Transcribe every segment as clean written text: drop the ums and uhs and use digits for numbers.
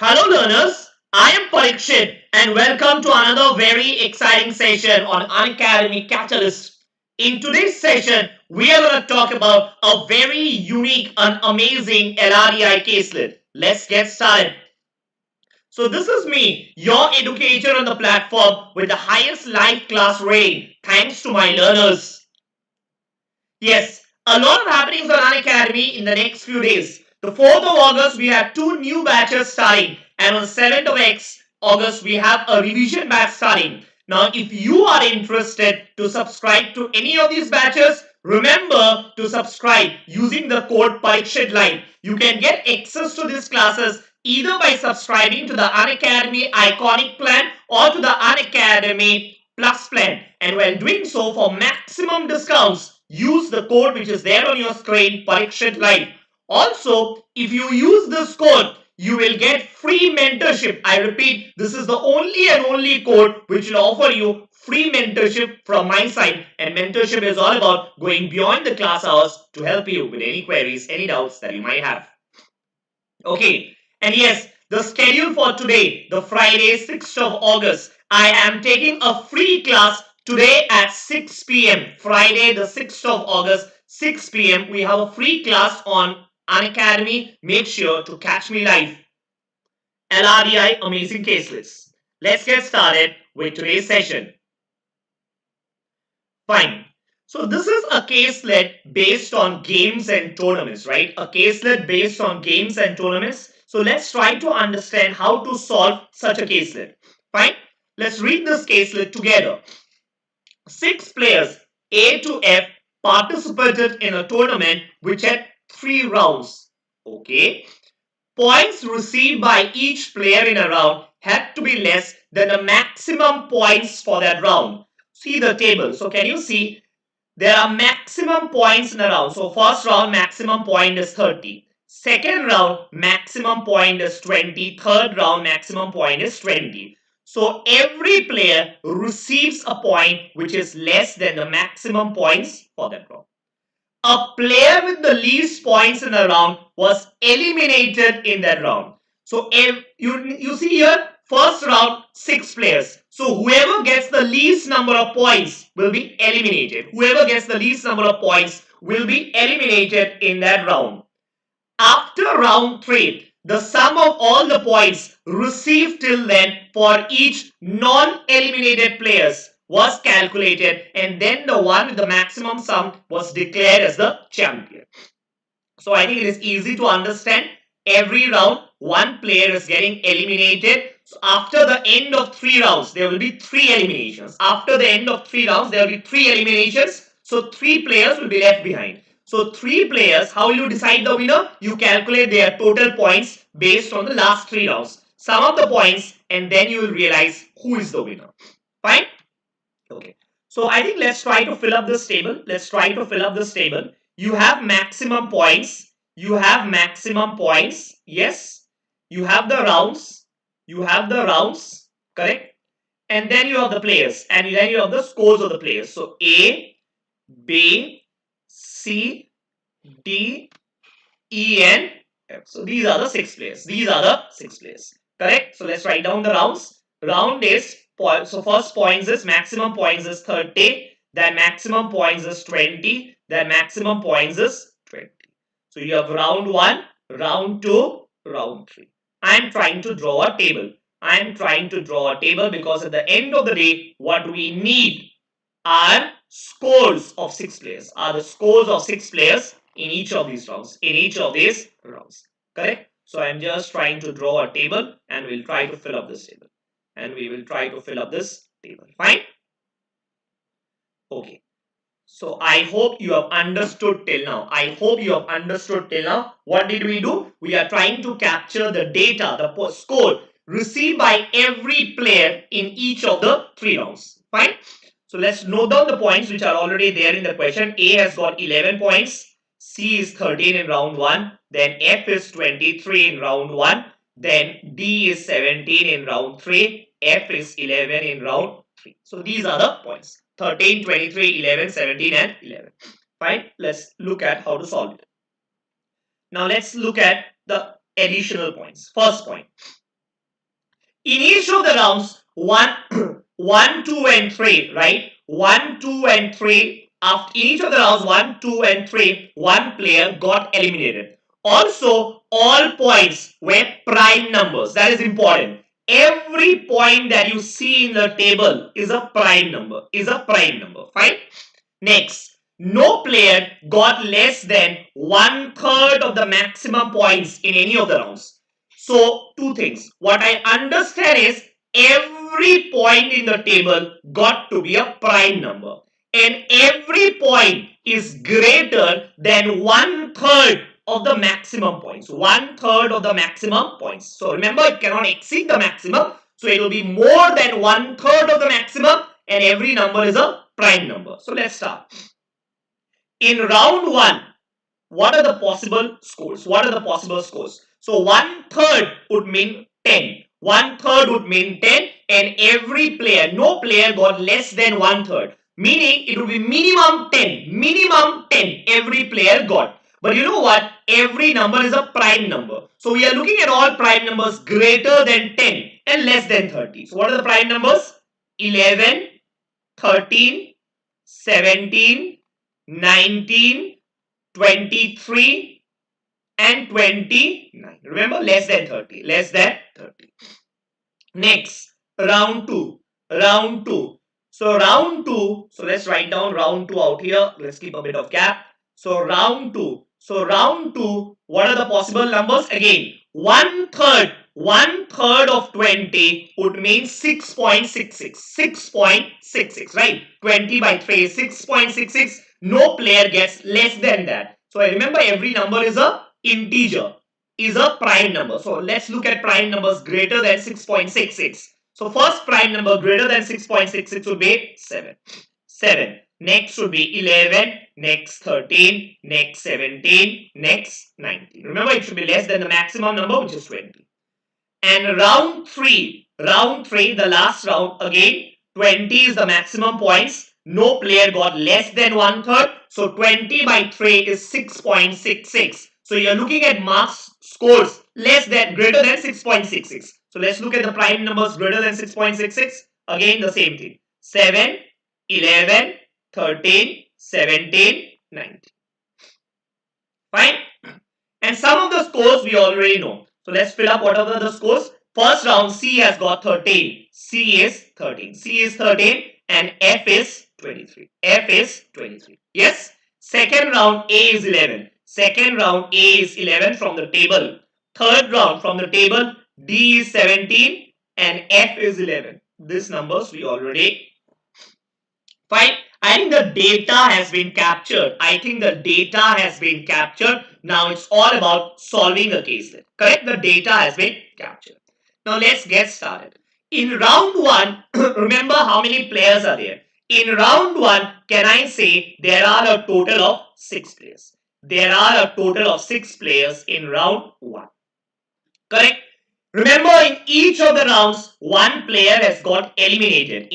Hello learners, I am Parikshit and welcome to another very exciting session on Unacademy CAT-alyst. In today's session, we are going to talk about a very unique and amazing LRDI caselet. Let's get started. So this is me, your educator on the platform with the highest live class rating thanks to my learners. Yes, a lot of happenings on Unacademy in the next few days. The 4th of August, we have 2 new batches starting, and on 7th of August, we have a revision batch starting. Now, if you are interested to subscribe to any of these batches, remember to subscribe using the code Parikshit Live. You can get access to these classes either by subscribing to the Unacademy Iconic plan or to the Unacademy Plus plan. And while doing so, for maximum discounts, use the code which is there on your screen, Parikshit Live. Also, if you use this code, you will get free mentorship. I repeat, this is the only code which will offer you free mentorship from my side. And mentorship is all about going beyond the class hours to help you with any queries, any doubts that you might have. Okay, and yes, the schedule for today, the Friday 6th of August, I am taking a free class today at 6 p.m. Friday the 6th of August, 6 p.m. We have a free class on Unacademy. Make sure to catch me live. LRDI Amazing Caselets. Let's get started with today's session. Fine. So this is a caselet based on games and tournaments, right? A caselet based on games and tournaments. So let's try to understand how to solve such a caselet. Fine. Let's read this caselet together. 6 players A to F participated in a tournament which had 3 rounds. Okay. Points received by each player in a round had to be less than the maximum points for that round. See the table. So can you see there are maximum points in a round. So first round maximum point is 30. Second round maximum point is 20. Third round maximum point is 20. So every player receives a point which is less than the maximum points for that round. A player with the least points in a round was eliminated in that round. So you see here, first round 6 players. So whoever gets the least number of points will be eliminated. Whoever gets the least number of points will be eliminated in that round. After round 3, the sum of all the points received till then for each non-eliminated players was calculated, and then the one with the maximum sum was declared as the champion. So I think it is easy to understand. Every round, one player is getting eliminated. So after the end of 3 rounds, there will be 3 eliminations. After the end of 3 rounds, there will be 3 eliminations. So 3 players will be left behind. So 3 players, how will you decide the winner? You calculate their total points based on the last 3 rounds. Sum up the points and then you will realize who is the winner. Fine? Okay. So I think let's try to fill up this table. Let's try to fill up this table. You have maximum points. You have maximum points. Yes. You have the rounds. You have the rounds. Correct? And then you have the players. And then you have the scores of the players. So A, B, C, D, E, and F. So these are the 6 players. These are the 6 players. Correct? So let's write down the rounds. Round is, so first points is, maximum points is 30. Then maximum points is 20. Then maximum points is 20. So you have round 1, round 2, round 3. I am trying to draw a table. I am trying to draw a table because at the end of the day, what we need are scores of 6 players. Are the scores of 6 players in each of these rounds. In each of these rounds. Correct? So I'm just trying to draw a table and we'll try to fill up this table. And we will try to fill up this table. Fine? Okay. So I hope you have understood till now. I hope you have understood till now. What did we do? We are trying to capture the data, the score received by every player in each of the 3 rounds. Fine? So let's note down the points which are already there in the question. A has got 11 points. C is 13 in round 1. Then F is 23 in round 1. Then D is 17 in round 3. F is 11 in round 3. So these are the points. 13, 23, 11, 17 and 11. Fine. Let's look at how to solve it. Now let's look at the additional points. First point. In each of the rounds, 1, 1, 2, and 3, right? 1, 2, and 3. After each of the rounds, 1, 2, and 3, one player got eliminated. Also, all points were prime numbers. That is important. Every point that you see in the table is a prime number. Fine. Next, no player got less than 1/3 of the maximum points in any of the rounds. So, two things. What I understand is every point in the table got to be a prime number, and every point is greater than 1/3 of the maximum points. 1/3 of the maximum points. So, remember, it cannot exceed the maximum. So, it will be more than 1/3 of the maximum, and every number is a prime number. So, let's start. In round 1, what are the possible scores? So 1/3 would mean 10. 1/3 would mean 10, and every player, no player got less than 1/3. Meaning it would be minimum 10. Minimum 10 every player got. But you know what? Every number is a prime number. So we are looking at all prime numbers greater than 10 and less than 30. So what are the prime numbers? 11, 13, 17, 19, 23, and 29. Remember, less than 30. Less than 30. Next, round 2. Round 2. So round 2. So let's write down round 2 out here. Let's keep a bit of gap. So round 2. So round 2. What are the possible numbers? Again, 1/3. 1/3 of 20 would mean 6.66. 6.66, right? 20 by 3 is 6.66. No player gets less than that. So I remember every number is a integer, is a prime number. So let's look at prime numbers greater than 6.66. So first prime number greater than 6.66 would be 7. 7. Next would be 11. Next 13. Next 17. Next 19. Remember, it should be less than the maximum number, which is 20. And round 3, the last round, again 20 is the maximum points. No player got less than 1/3. So 20 by 3 is 6.66. So you're looking at marks scores greater than 6.66. So let's look at the prime numbers greater than 6.66. Again the same thing. 7, 11, 13, 17, 19. Fine. And some of the scores we already know. So let's fill up whatever the scores. First round, C has got 13. C is 13 and F is 23. Yes. Second round, A is 11. From the table. Third round, from the table, D is 17 and F is 11. These numbers we already. Fine. I think the data has been captured. Now it's all about solving a case. Correct? The data has been captured. Now let's get started. In round 1, remember how many players are there? In round 1, can I say there are a total of 6 players? There are a total of 6 players in round 1. Correct? Remember, in each of the rounds, one player has got eliminated.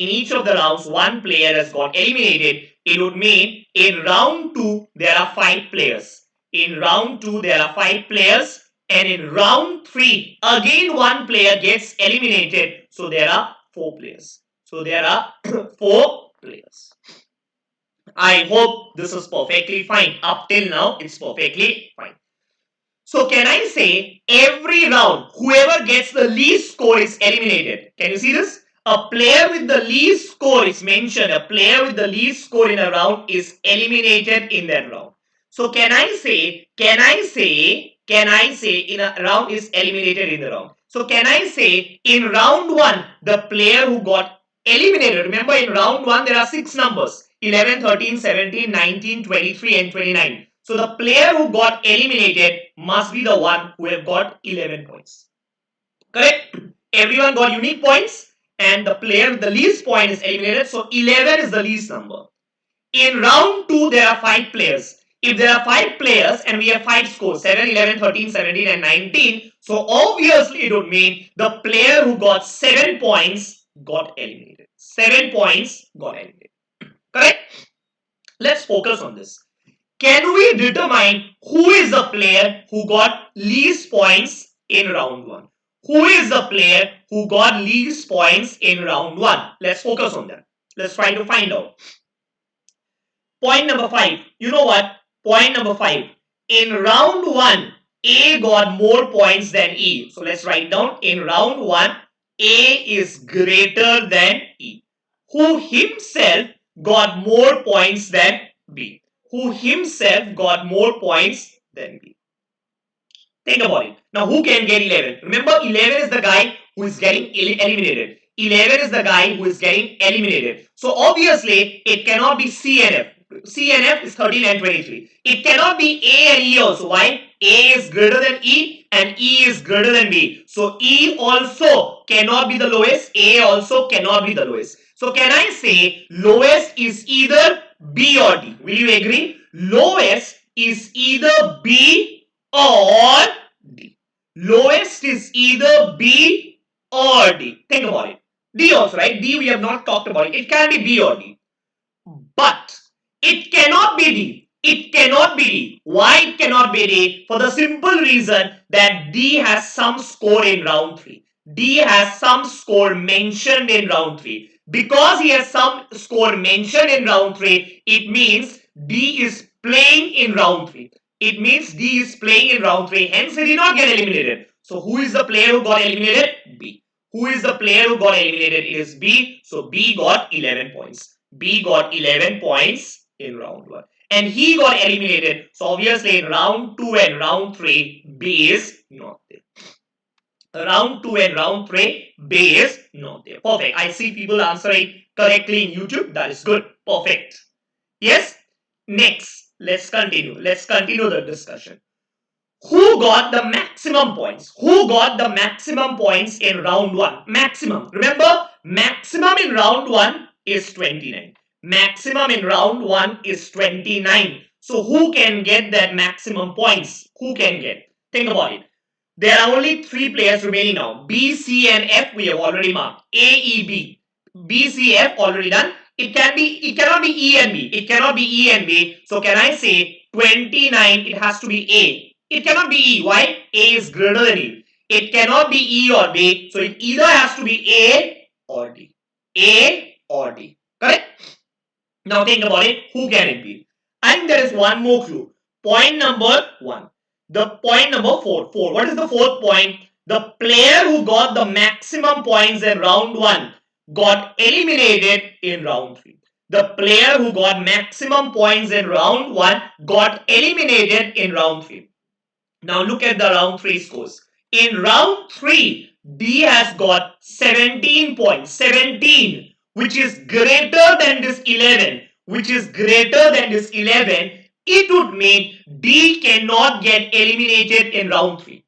It would mean in round 2, there are 5 players. And in round 3, again one player gets eliminated. So there are 4 players. I hope this is perfectly fine. Up till now, it's perfectly fine. So can I say every round, whoever gets the least score is eliminated? Can you see this? A player with the least score is mentioned. A player with the least score in a round is eliminated in that round. So can I say in a round is eliminated in the round. So can I say in round 1, the player who got eliminated, remember in round 1 there are 6 numbers, 11, 13, 17, 19, 23 and 29. So the player who got eliminated must be the one who have got 11 points. Correct? Everyone got unique points and the player with the least point is eliminated. So 11 is the least number. In round 2, there are 5 players. If there are 5 players and we have 5 scores, 7, 11, 13, 17 and 19. So obviously it would mean the player who got 7 points got eliminated. 7 points got eliminated. Correct? Let's focus on this. Can we determine who is the player who got least points in round 1? Who is the player who got least points in round 1? Let's focus on that. Let's try to find out. Point number 5. You know what? Point number 5. In round 1, A got more points than E. So let's write down. In round 1, A is greater than E. Who himself got more points than B. Who himself got more points than B. Think about it. Now, who can get 11? Remember, 11 is the guy who is getting eliminated. 11 is the guy who is getting eliminated. So, obviously, it cannot be C and F. C and F is 13 and 23. It cannot be A and E also. Why? A is greater than E and E is greater than B. So, E also cannot be the lowest. A also cannot be the lowest. So, can I say lowest is either B or D? Will you agree? Lowest is either B or D. Lowest is either B or D. Think about it. D also, right? D we have not talked about it. It can be B or D. But it cannot be D. It cannot be D. Why it cannot be D? For the simple reason that D has some score in round 3. D has some score mentioned in round 3. Because he has some score mentioned in round 3, it means D is playing in round 3. It means D is playing in round 3. Hence, he did not get eliminated. So, who is the player who got eliminated? B. Who is the player who got eliminated? It is B. So, B got 11 points. B got 11 points in round 1. And he got eliminated. So, obviously, in round 2 and round 3, B is not there. Round 2 and round 3, B is not there. Perfect. I see people answering correctly in YouTube. That is good. Perfect. Yes? Next. Let's continue. Let's continue the discussion. Who got the maximum points? Who got the maximum points in round 1? Maximum. Remember, maximum in round 1 is 29. Maximum in round 1 is 29. So, who can get that maximum points? Who can get? Think about it. There are only 3 players remaining now. B, C and F we have already marked. A, E, B. B, C, F already done. It cannot be E and B. It cannot be E and B. So can I say 29? It has to be A. It cannot be E. Why? A is greater than E. It cannot be E or B. So it either has to be A or D. A or D. Correct? Now think about it. Who can it be? I think there is one more clue. Point number 1. The point number 4. What is the 4th point? The player who got the maximum points in round 1 got eliminated in round 3. The player who got maximum points in round 1 got eliminated in round 3. Now look at the round 3 scores. In round 3, D has got 17 points. 17, which is greater than this 11. Which is greater than this 11. It would mean D cannot get eliminated in round 3.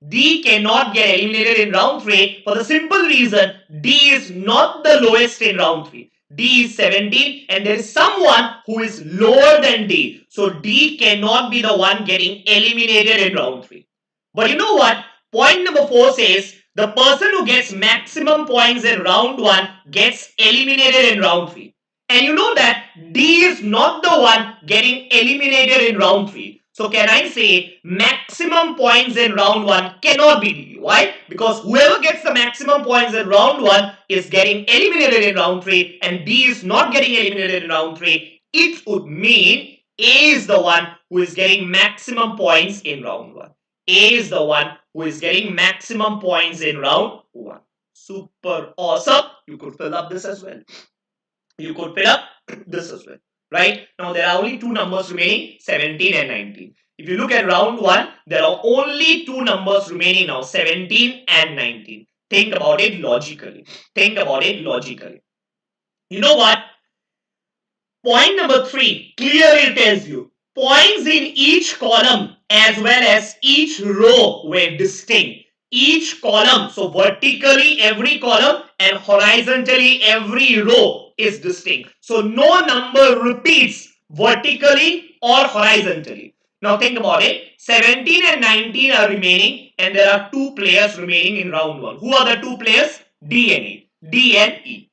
D cannot get eliminated in round 3 for the simple reason D is not the lowest in round 3. D is 17 and there is someone who is lower than D. So D cannot be the one getting eliminated in round 3. But you know what? Point number 4 says the person who gets maximum points in round 1 gets eliminated in round 3. And you know that D is not the one getting eliminated in round 3. So can I say maximum points in round 1 cannot be D? Why? Because whoever gets the maximum points in round 1 is getting eliminated in round 3 and D is not getting eliminated in round 3. It would mean A is the one who is getting maximum points in round 1. A is the one who is getting maximum points in round 1. Super awesome. You could fill up this as well. You could fill up this as well. Right? Now there are only 2 numbers remaining, 17 and 19. If you look at round 1, there are only 2 numbers remaining now, 17 and 19. Think about it logically. Think about it logically. You know what? Point number 3 clearly tells you points in each column as well as each row were distinct. Each column, so vertically every column and horizontally every row is distinct. So no number repeats vertically or horizontally. Now think about it. 17 and 19 are remaining and there are 2 players remaining in round 1. Who are the 2 players? D and E. D and E.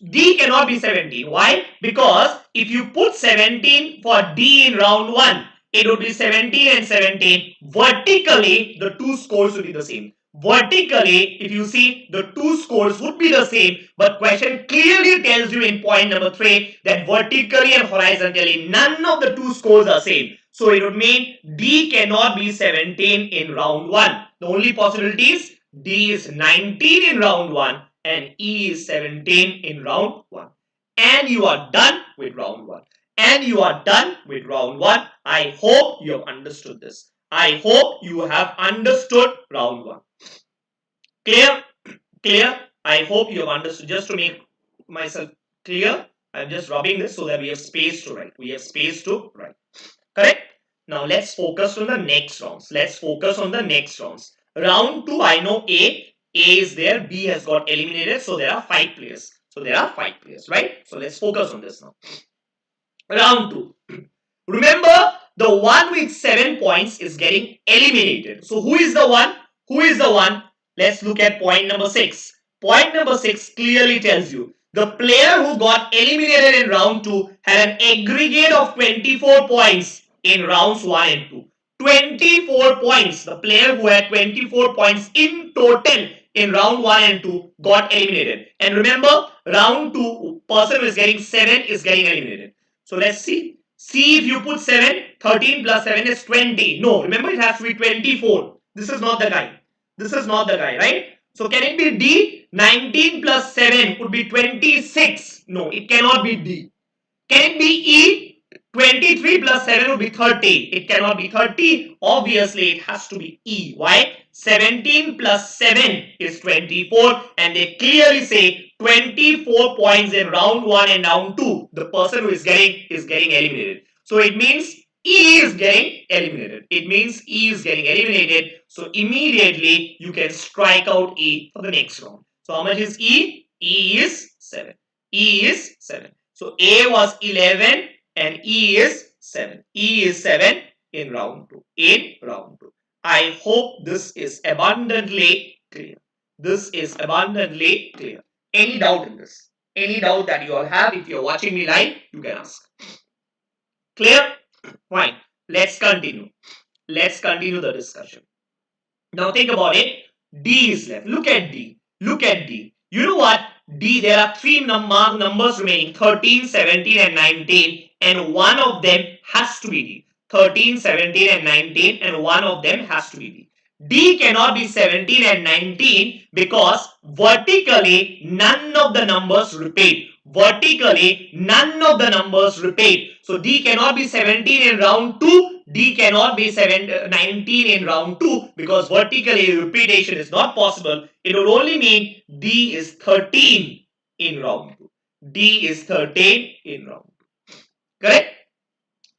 D cannot be 17. Why? Because if you put 17 for D in round 1, it would be 17 and 17. Vertically, the 2 scores will be the same. Vertically, if you see, the two scores would be the same, but question clearly tells you in point number 3 that vertically and horizontally none of the two scores are same. So it would mean D cannot be 17 in round 1. The only possibility is D is 19 in round 1 and E is 17 in round 1. And you are done with round 1. And you are done with round 1. I hope you have understood this. I hope you have understood round 1. Clear? Clear? I hope you have understood. Just to make myself clear, I'm just rubbing this so that we have space to write. We have space to write. Correct? Now let's focus on the next rounds. Let's focus on the next rounds. Round 2, I know A. A is there. B has got eliminated. So there are 5 players. Right? So let's focus on this now. Round 2. Remember, the one with 7 points is getting eliminated. So who is the one? Who is the one? Let's look at point number 6. Point number 6 clearly tells you the player who got eliminated in round 2 had an aggregate of 24 points in rounds 1 and 2. 24 points. The player who had 24 points in total in round 1 and 2 got eliminated. And remember, round 2, person who is getting 7 is getting eliminated. So let's see. See, if you put 7, 13 plus 7 is 20. No, remember it has to be 24. This is not the guy. This is not the guy, right? So can it be D? 19 plus 7 would be 26. No, it cannot be D. Can it be E? 23 plus 7 would be 30. It cannot be 30. Obviously, it has to be E. Why? 17 plus 7 is 24 and they clearly say 24 points in round 1 and round 2. The person who is getting eliminated. So it means E is getting eliminated. It means E is getting eliminated. So immediately you can strike out E for the next round. So how much is E? E is 7. E is 7. So A was 11 and E is 7. E is 7 in round 2. In round 2. I hope this is abundantly clear. This is abundantly clear. Any doubt in this? Any doubt that you all have? If you're watching me live, you can ask. Clear? Fine. Let's continue. Let's continue the discussion. Now think about it. D is left. Look at D. Look at D. You know what? D, there are 3 numbers remaining, 13, 17 and 19, and one of them has to be D. 13, 17 and 19 and one of them has to be D. D cannot be 17 and 19 because vertically none of the numbers repeat. Vertically none of the numbers repeat. So D cannot be 17 in round 2. D cannot be 19 in round 2 because vertically repetition is not possible. It will only mean D is 13 in round 2. D is 13 in round 2. Correct?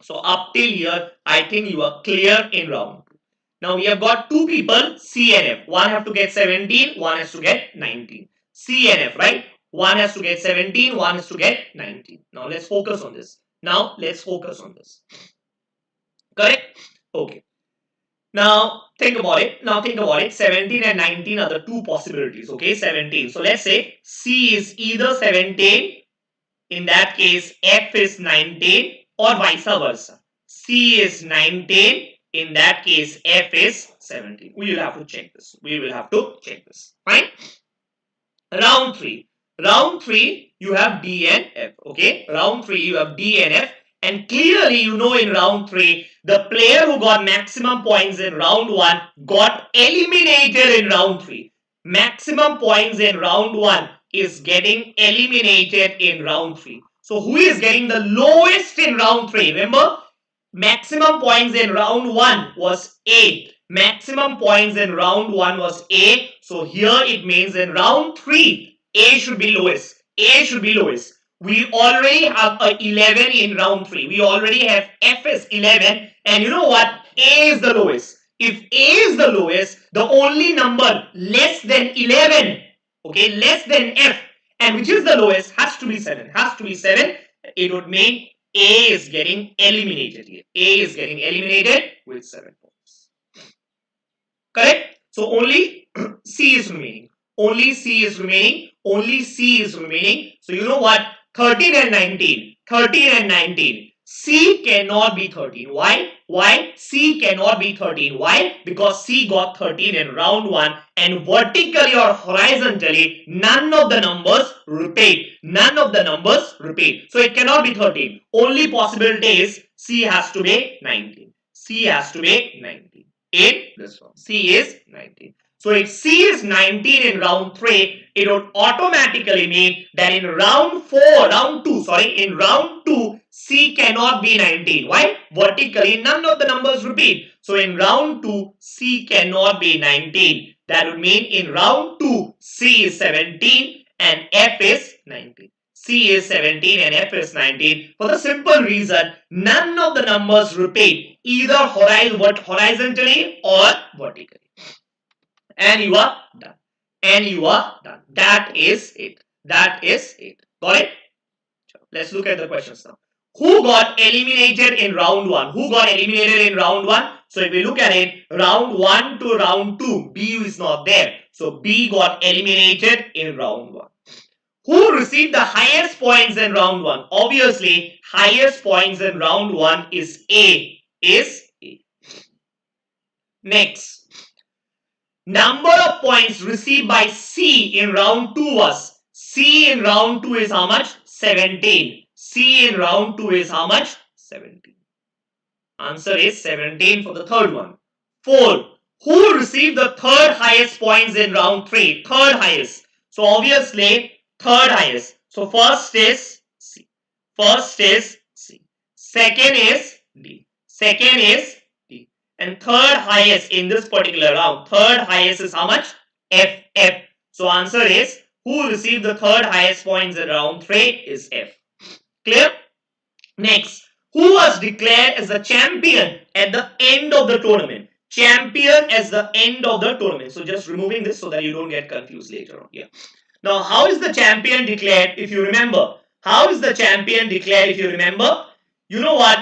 So up till here, I think you are clear in round 2. Now we have got 2 people, C and F. One have to get 17, one has to get 19. C and F, right? One has to get 17, one has to get 19. Now let's focus on this. Correct? Okay. Now think about it. 17 and 19 are the 2 possibilities. Okay, 17. So let's say C is either 17, in that case F is 19, or vice versa. C is 19, in that case F is 17. We will have to check this. Fine. Round 3. Round 3, you have D and F. Okay. Round 3, you have D and F. And clearly, you know, in round 3, the player who got maximum points in round 1 got eliminated in round 3. Maximum points in round 1 is getting eliminated in round 3. So who is getting the lowest in round 3? Remember, maximum points in round 1 was 8. Maximum points in round 1 was 8. So here it means in round 3, A should be lowest. A should be lowest. We already have a 11 in round 3. We already have F is 11. And you know what? A is the lowest. If A is the lowest, the only number less than 11, okay, less than F, and which is the lowest, has to be 7. Has to be 7. It would mean A is getting eliminated here. A is getting eliminated with 7 points. Correct? So only C is remaining. Only C is remaining. Only C is remaining. So you know what? 13 and 19. 13 and 19. C cannot be 13. Why? Why? C cannot be 13. Why? Because C got 13 in round 1 and vertically or horizontally none of the numbers repeat. None of the numbers repeat. So it cannot be 13. Only possibility is C has to be 19. C has to be 19. In this one. C is 19. So if C is 19 in round 3, it would automatically mean that in round 2, C cannot be 19. Why? Vertically, none of the numbers repeat. So in round 2, C cannot be 19. That would mean in round 2, C is 17 and F is 19. C is 17 and F is 19 for the simple reason none of the numbers repeat either horizontally or vertically. And you are done. And you are done. That is it. That is it. Got it? Let's look at the questions now. Who got eliminated in round 1? Who got eliminated in round 1? So if we look at it, round 1 to round 2, B is not there. So B got eliminated in round 1. Who received the highest points in round 1? Obviously, highest points in round 1 is A. Next. Number of points received by C in round 2 was, C in round 2 is how much? 17. C in round 2 is how much? 17. Answer is 17 for the third one. 4. Who received the third highest points in round 3? Third highest. So obviously, third highest. So first is C. First is C. Second is D. Second is D. And third highest in this particular round. Third highest is how much? F. So answer is, who received the third highest points in round 3 is F. Clear? Next. Who was declared as the champion at the end of the tournament? Champion as the end of the tournament. So just removing this so that you don't get confused later on here. Now, how is the champion declared if you remember? How is the champion declared if you remember? You know what?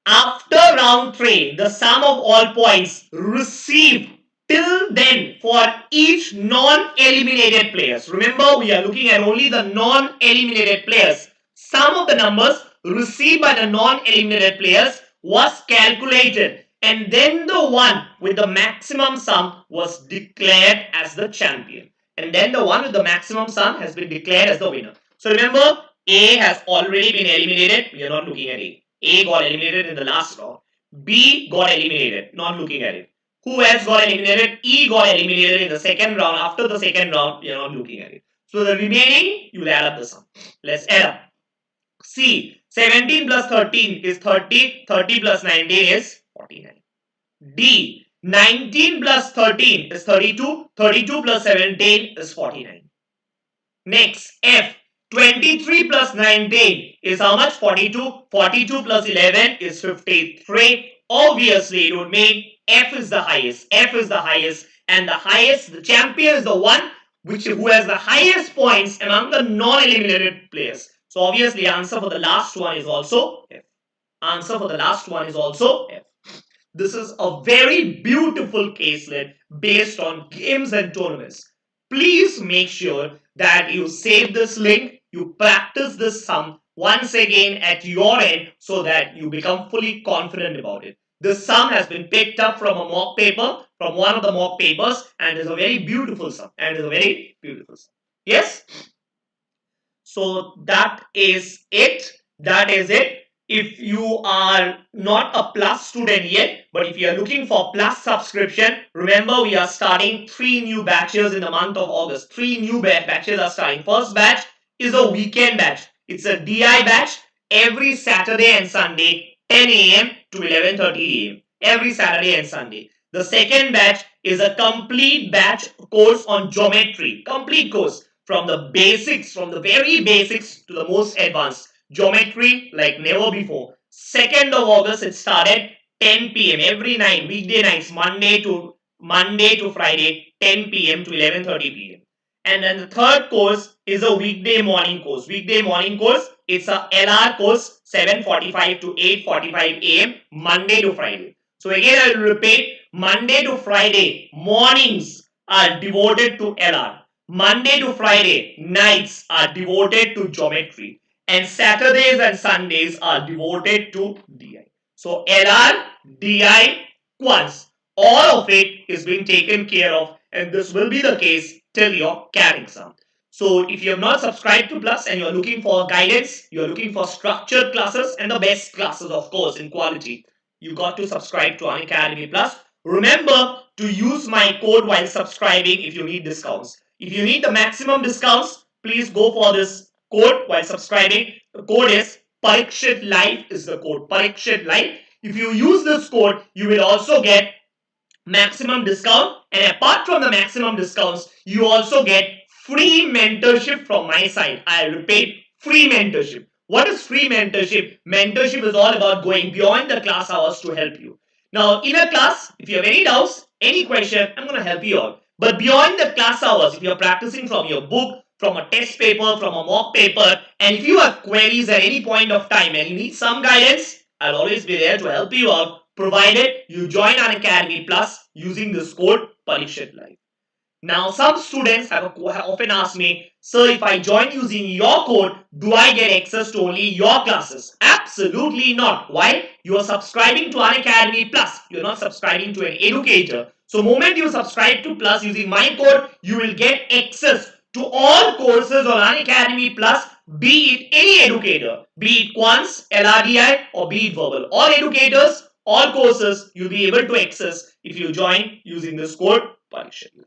After round 3, the sum of all points received till then for each non-eliminated players. Remember, we are looking at only the non-eliminated players. Sum of the numbers received by the non-eliminated players was calculated, and then the one with the maximum sum was declared as the champion. And then the one with the maximum sum has been declared as the winner. So remember, A has already been eliminated. We are not looking at A. A got eliminated in the last round. B got eliminated. Not looking at it. Who else got eliminated? E got eliminated in the second round. After the second round, we are not looking at it. So the remaining, you will add up the sum. Let's add up. C. 17 plus 13 is 30. 30 plus 19 is 49. D. 19 plus 13 is 32. 32 plus 17 is 49. Next, F. 23 plus 19 is how much? 42. 42 plus 11 is 53. Obviously, it would mean F is the highest. F is the highest. And the highest, the champion is the one who has the highest points among the non-eliminated players. So obviously, answer for the last one is also F. Answer for the last one is also F. This is a very beautiful caselet based on games and tournaments. Please make sure that you save this link, you practice this sum once again at your end so that you become fully confident about it. This sum has been picked up from a mock paper, from one of the mock papers, and is a very beautiful sum. Yes? So that is it. That is it. If you are not a Plus student yet, but if you are looking for Plus subscription, remember we are starting 3 new batches in the month of August. 3 new batches are starting. First batch is a weekend batch. It's a DI batch every Saturday and Sunday, 10 a.m. to 11:30 a.m. Every Saturday and Sunday. The second batch is a complete batch course on geometry. Complete course from the basics, from the very basics to the most advanced. Geometry like never before. 2nd of August it started 10 p.m. every night, weekday nights, Monday to Friday, 10 p.m. to 11:30 p.m. And then the third course is a weekday morning course. Weekday morning course, it's a LR course, 7:45 to 8:45 a.m. Monday to Friday. So again I will repeat, Monday to Friday mornings are devoted to LR. Monday to Friday nights are devoted to geometry. and Saturdays and Sundays are devoted to DI. So LRDI Quants, all of it is being taken care of, and this will be the case till your CAT exam. So if you have not subscribed to Plus and you're looking for guidance, you're looking for structured classes and the best classes, of course, in quality, you got to subscribe to Unacademy Plus. Remember to use my code while subscribing if you need discounts. If you need the maximum discounts, please go for this code while subscribing. The code is Parikshit Live is the code. Parikshit Live. If you use this code, you will also get maximum discount, and apart from the maximum discounts, you also get free mentorship from my side. I repeat, free mentorship. What is free mentorship? Mentorship is all about going beyond the class hours to help you. Now, in a class, if you have any doubts, any question, I'm going to help you out. But beyond the class hours, if you're practicing from your book, from a test paper, from a mock paper, and if you have queries at any point of time and you need some guidance, I'll always be there to help you out, provided you join Unacademy Plus using this code Parikshit Live. Now, some students have often asked me, sir, if I join using your code, do I get access to only your classes? Absolutely not. Why? You are subscribing to Unacademy Plus. You're not subscribing to an educator. So, moment you subscribe to Plus using my code, you will get access to all courses on Unacademy Plus, be it any educator, be it Quants, LRDI, or be it verbal. All educators, all courses, you'll be able to access if you join using this code Parikshit.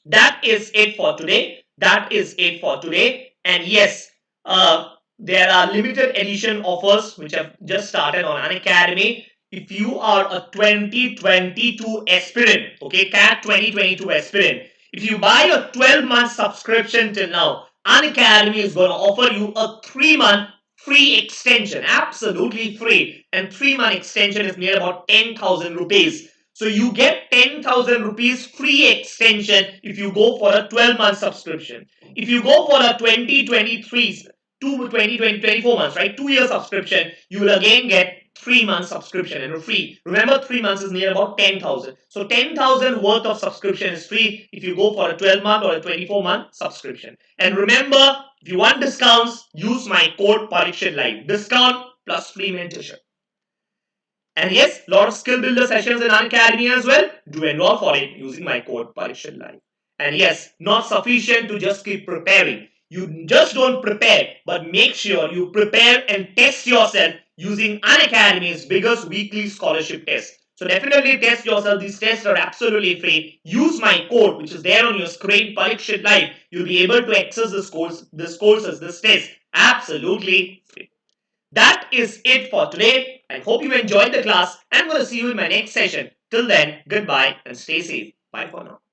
That is it for today. That is it for today. And yes, there are limited edition offers which have just started on Unacademy. If you are a 2022 aspirant, okay, CAT 2022 aspirant, if you buy a 12-month subscription till now, Unacademy is going to offer you a 3-month free extension, absolutely free. And 3-month extension is near about 10,000 rupees. So you get 10,000 rupees free extension if you go for a 12-month subscription. If you go for a 2023, 24 months, right? 2-year subscription, you will again get 3-month subscription and free. Remember, 3 months is near about 10,000. So 10,000 worth of subscription is free if you go for a 12-month or a 24-month subscription. And remember, if you want discounts, use my code Parikshit Live. Discount plus free mentorship. And yes, lot of skill builder sessions in Unacademy as well. Do enroll for it using my code Parikshit Live. And yes, not sufficient to just keep preparing. You just don't prepare, but make sure you prepare and test yourself using Unacademy's biggest weekly scholarship test. So definitely test yourself. These tests are absolutely free. Use my code, which is there on your screen, Parikshit Live. You'll be able to access this test absolutely free. That is it for today. I hope you enjoyed the class. I'm going to see you in my next session. Till then, goodbye and stay safe. Bye for now.